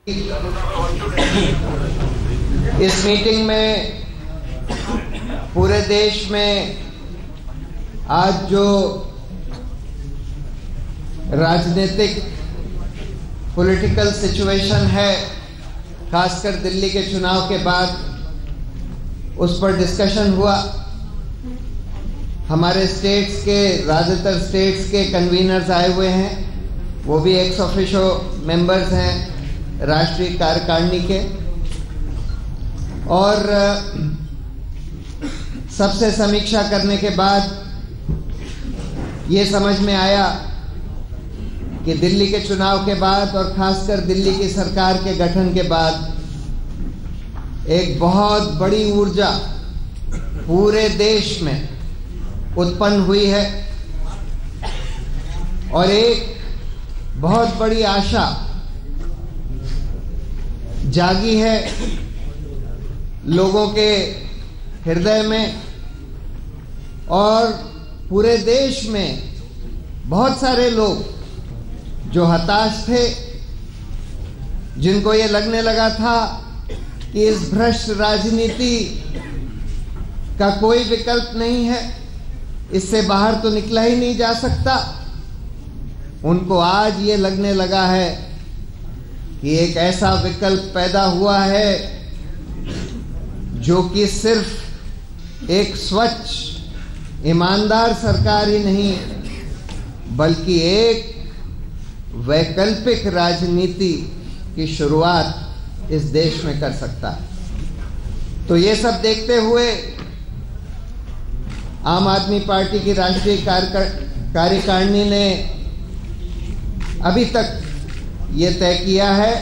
इस मीटिंग में पूरे देश में आज जो राजनीतिक पॉलिटिकल सिचुएशन है, खासकर दिल्ली के चुनाव के बाद, उस पर डिस्कशन हुआ। हमारे स्टेट्स के, ज़्यादातर स्टेट्स के कन्वीनर्स आए हुए हैं, वो भी एक्स ऑफिशियो मेंबर्स हैं राष्ट्रीय कार्यकारिणी के, और सबसे समीक्षा करने के बाद ये समझ में आया कि दिल्ली के चुनाव के बाद और खासकर दिल्ली की सरकार के गठन के बाद एक बहुत बड़ी ऊर्जा पूरे देश में उत्पन्न हुई है और एक बहुत बड़ी आशा जागी है लोगों के हृदय में, और पूरे देश में बहुत सारे लोग जो हताश थे, जिनको ये लगने लगा था कि इस भ्रष्ट राजनीति का कोई विकल्प नहीं है, इससे बाहर तो निकला ही नहीं जा सकता, उनको आज ये लगने लगा है कि एक ऐसा विकल्प पैदा हुआ है जो कि सिर्फ एक स्वच्छ ईमानदार सरकार ही नहीं, बल्कि एक वैकल्पिक राजनीति की शुरुआत इस देश में कर सकता है। तो ये सब देखते हुए आम आदमी पार्टी की राष्ट्रीय कार्यकारिणी ने अभी तक ये तय किया है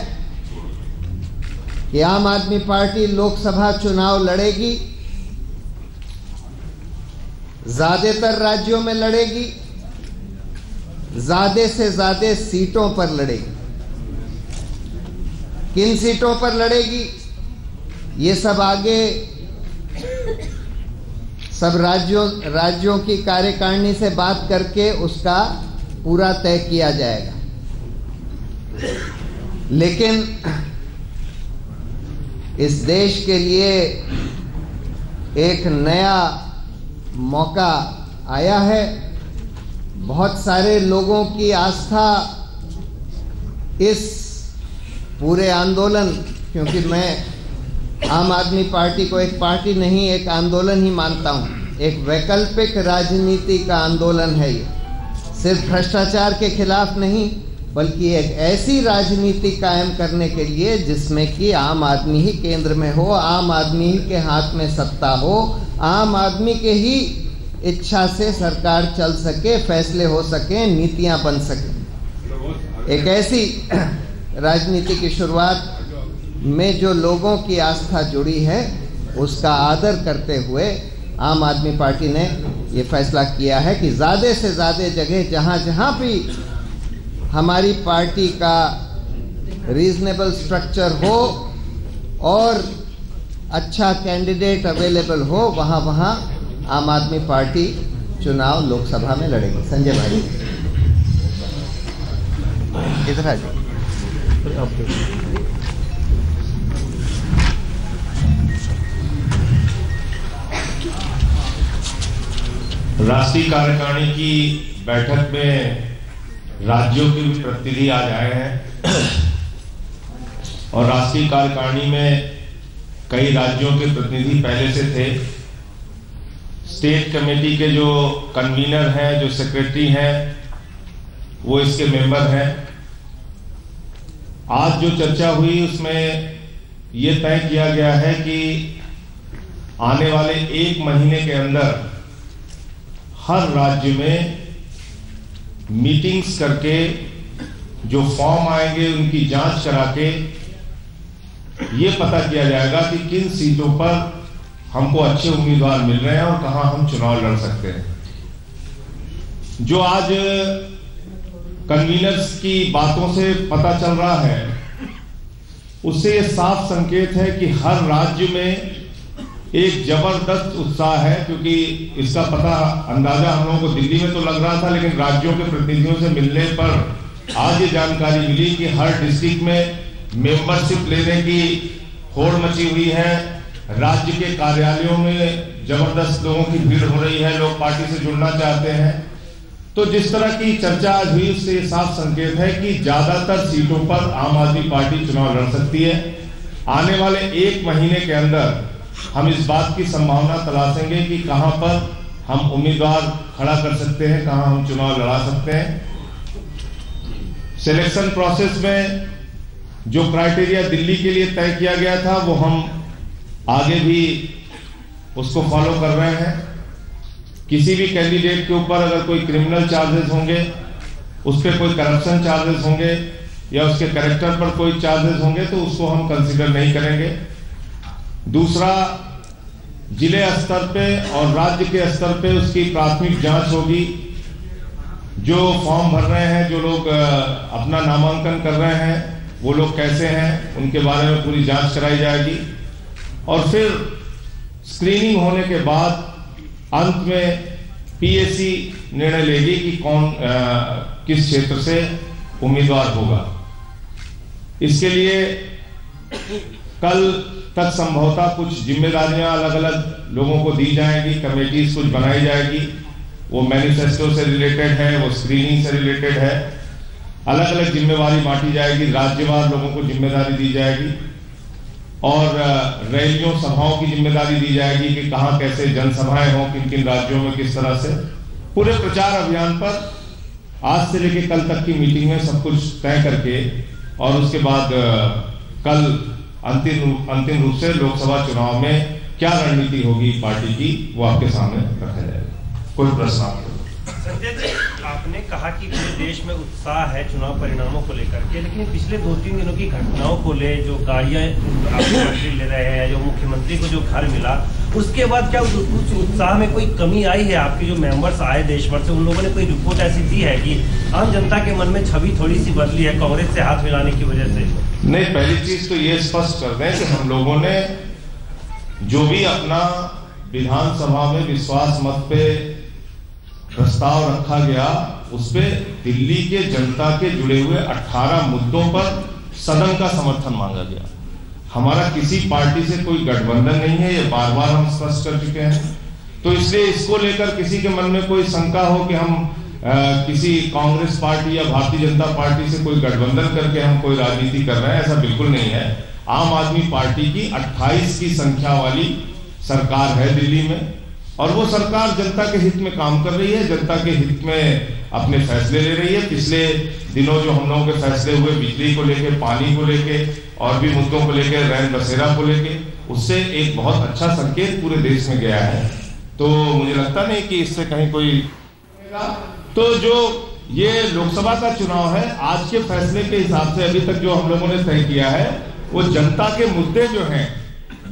कि आम आदमी पार्टी लोकसभा चुनाव लड़ेगी, ज्यादातर राज्यों में लड़ेगी, ज्यादा से ज्यादा सीटों पर लड़ेगी। किन सीटों पर लड़ेगी ये सब आगे सब राज्यों की कार्यकारिणी से बात करके उसका पूरा तय किया जाएगा। लेकिन इस देश के लिए एक नया मौका आया है। बहुत सारे लोगों की आस्था इस पूरे आंदोलन, क्योंकि मैं आम आदमी पार्टी को एक पार्टी नहीं, एक आंदोलन ही मानता हूँ, एक वैकल्पिक राजनीति का आंदोलन है ये, सिर्फ भ्रष्टाचार के खिलाफ नहीं, बल्कि एक ऐसी राजनीति कायम करने के लिए जिसमें कि आम आदमी ही केंद्र में हो, आम आदमी ही के हाथ में सत्ता हो, आम आदमी के ही इच्छा से सरकार चल सके, फैसले हो सके, नीतियां बन सके। एक ऐसी राजनीति की शुरुआत में जो लोगों की आस्था जुड़ी है, उसका आदर करते हुए आम आदमी पार्टी ने ये फैसला किया है कि ज़्यादा से ज़्यादा जगह जहाँ जहाँ भी हमारी पार्टी का रीजनेबल स्ट्रक्चर हो और अच्छा कैंडिडेट अवेलेबल हो, वहाँ वहाँ आम आदमी पार्टी चुनाव लोकसभा में लड़ेगी। संजय भाई इधर आ जाओ। राष्ट्रीय कार्यकारिणी की बैठक में राज्यों के भी प्रतिनिधि आज आए हैं और राष्ट्रीय कार्यकारिणी में कई राज्यों के प्रतिनिधि पहले से थे। स्टेट कमेटी के जो कन्वीनर हैं, जो सेक्रेटरी हैं, वो इसके मेंबर हैं। आज जो चर्चा हुई उसमें ये तय किया गया है कि आने वाले 1 महीने के अंदर हर राज्य में मीटिंग्स करके जो फॉर्म आएंगे उनकी जांच करा के ये पता किया जाएगा कि किन सीटों पर हमको अच्छे उम्मीदवार मिल रहे हैं और कहां हम चुनाव लड़ सकते हैं। जो आज कन्वीनर्स की बातों से पता चल रहा है, उससे ये साफ संकेत है कि हर राज्य में एक जबरदस्त उत्साह है, क्योंकि इसका पता अंदाजा हम लोगों को दिल्ली में तो लग रहा था, लेकिन राज्यों के प्रतिनिधियों से मिलने पर आज ये जानकारी मिली कि हर डिस्ट्रिक्ट में मेंबरशिप लेने की होड़ मची हुई है। राज्य के कार्यालयों में जबरदस्त लोगों की भीड़ हो रही है, लोग पार्टी से जुड़ना चाहते हैं। तो जिस तरह की चर्चा आज हुई उससे साफ संकेत है कि ज्यादातर सीटों पर आम आदमी पार्टी चुनाव लड़ सकती है। आने वाले 1 महीने के अंदर हम इस बात की संभावना तलाशेंगे कि कहां पर हम उम्मीदवार खड़ा कर सकते हैं, कहां हम चुनाव लड़ा सकते हैं। सिलेक्शन प्रोसेस में जो क्राइटेरिया दिल्ली के लिए तय किया गया था वो हम आगे भी उसको फॉलो कर रहे हैं। किसी भी कैंडिडेट के ऊपर अगर कोई क्रिमिनल चार्जेस होंगे, उस पर कोई करप्शन चार्जेस होंगे या उसके कैरेक्टर पर कोई चार्जेस होंगे तो उसको हम कंसीडर नहीं करेंगे। दूसरा, जिले स्तर पे और राज्य के स्तर पे उसकी प्राथमिक जांच होगी। जो फॉर्म भर रहे हैं, जो लोग अपना नामांकन कर रहे हैं, वो लोग कैसे हैं, उनके बारे में पूरी जांच कराई जाएगी और फिर स्क्रीनिंग होने के बाद अंत में पीएससी निर्णय लेगी कि कौन किस क्षेत्र से उम्मीदवार होगा। इसके लिए कल तक संभवतः कुछ जिम्मेदारियां अलग अलग लोगों को दी जाएंगी, कमेटीज कुछ बनाई जाएगी। वो मैनिफेस्टो से रिलेटेड है, वो स्क्रीनिंग से रिलेटेड है। अलग अलग जिम्मेवारी बांटी जाएगी, राज्यवार लोगों को जिम्मेदारी दी जाएगी और रैलियों सभाओं की जिम्मेदारी दी जाएगी कि कहां कैसे जनसभाएं हों, किन किन राज्यों में किस तरह से। पूरे प्रचार अभियान पर आज से लेकर कल तक की मीटिंग में सब कुछ तय करके और उसके बाद कल अंतिम रूप से लोकसभा चुनाव में क्या रणनीति होगी पार्टी की वो आपके सामने रखा जाएगा। कोई प्रश्न आपको? संजय जी, आपने कहा कि पूरे देश में उत्साह है चुनाव परिणामों को लेकर के, लेकिन पिछले 2-3 दिनों की घटनाओं को ले, जो गाड़ियां आपके मंत्री ले रहे हैं, जो मुख्यमंत्री को जो घर मिला, उसके बाद क्या उस उत्साह में कोई कमी आई है? आपके जो मेंबर्स आए देश भर से, उन लोगों ने कोई रिपोर्ट ऐसी दी है कि आम जनता के मन में छवि थोड़ी सी बदली है कांग्रेस से हाथ मिलाने की वजह से? नहीं, पहली चीज तो ये स्पष्ट कर दें कि हम लोगों ने जो भी अपना विधानसभा में विश्वास मत पे प्रस्ताव रखा गया, उसपे दिल्ली के जनता के जुड़े हुए 18 मुद्दों पर सदन का समर्थन मांगा गया। हमारा किसी पार्टी से कोई गठबंधन नहीं है, ये बार बार हम स्पष्ट कर चुके हैं। तो इसलिए इसको लेकर किसी के मन में कोई शंका हो कि हम किसी कांग्रेस पार्टी या भारतीय जनता पार्टी से कोई गठबंधन करके हम कोई राजनीति कर रहे हैं, ऐसा बिल्कुल नहीं है। आम आदमी पार्टी की 28 की संख्या वाली सरकार है दिल्ली में और वो सरकार जनता के हित में काम कर रही है, जनता के हित में अपने फैसले ले रही है। पिछले दिनों जो हम लोगों के फैसले हुए बिजली को लेके, पानी को लेके और भी मुद्दों को लेके, रैन बसेरा को लेके, उससे एक बहुत अच्छा संकेत पूरे देश में गया है। तो मुझे लगता नहीं कि इससे कहीं कोई, तो जो ये लोकसभा का चुनाव है, आज के फैसले के हिसाब से अभी तक जो हम लोगों ने तय किया है, वो जनता के मुद्दे जो हैं,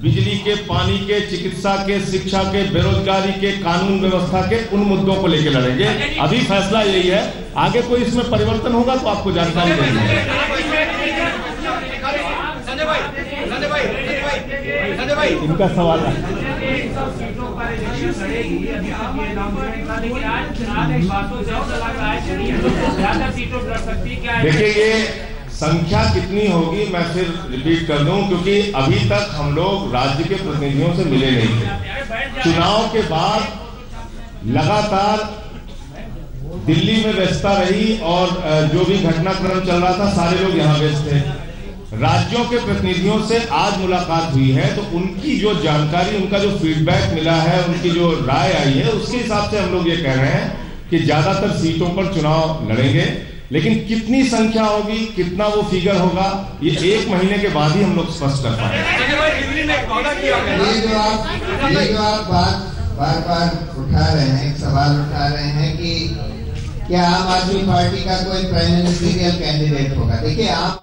बिजली के, पानी के, चिकित्सा के, शिक्षा के, बेरोजगारी के, कानून व्यवस्था के, उन मुद्दों को लेकर लड़ेंगे। अभी फैसला यही है, आगे कोई इसमें परिवर्तन होगा तो आपको जानकारी देंगे। इनका सवाल है। देखिए, ये संख्या कितनी होगी मैं फिर रिपीट कर दूं, क्योंकि अभी तक हम लोग राज्य के प्रतिनिधियों से मिले नहीं थे। चुनाव के बाद लगातार दिल्ली में व्यस्तता रही और जो भी घटनाक्रम चल रहा था, सारे लोग यहाँ व्यस्त थे। राज्यों के प्रतिनिधियों से आज मुलाकात हुई है तो उनकी जो जानकारी, उनका जो फीडबैक मिला है, उनकी जो राय आई है, उसके हिसाब से हम लोग ये कह रहे हैं कि ज्यादातर सीटों पर चुनाव लड़ेंगे। लेकिन कितनी संख्या होगी, कितना वो फिगर होगा, ये 1 महीने के बाद ही हम लोग स्पष्ट कर पाएंगे। ये जो आप बात बार बार उठा रहे हैं, सवाल उठा रहे हैं कि क्या आम आदमी पार्टी का कोई प्राइम मिनिस्ट्रियल कैंडिडेट होगा? देखिए, आप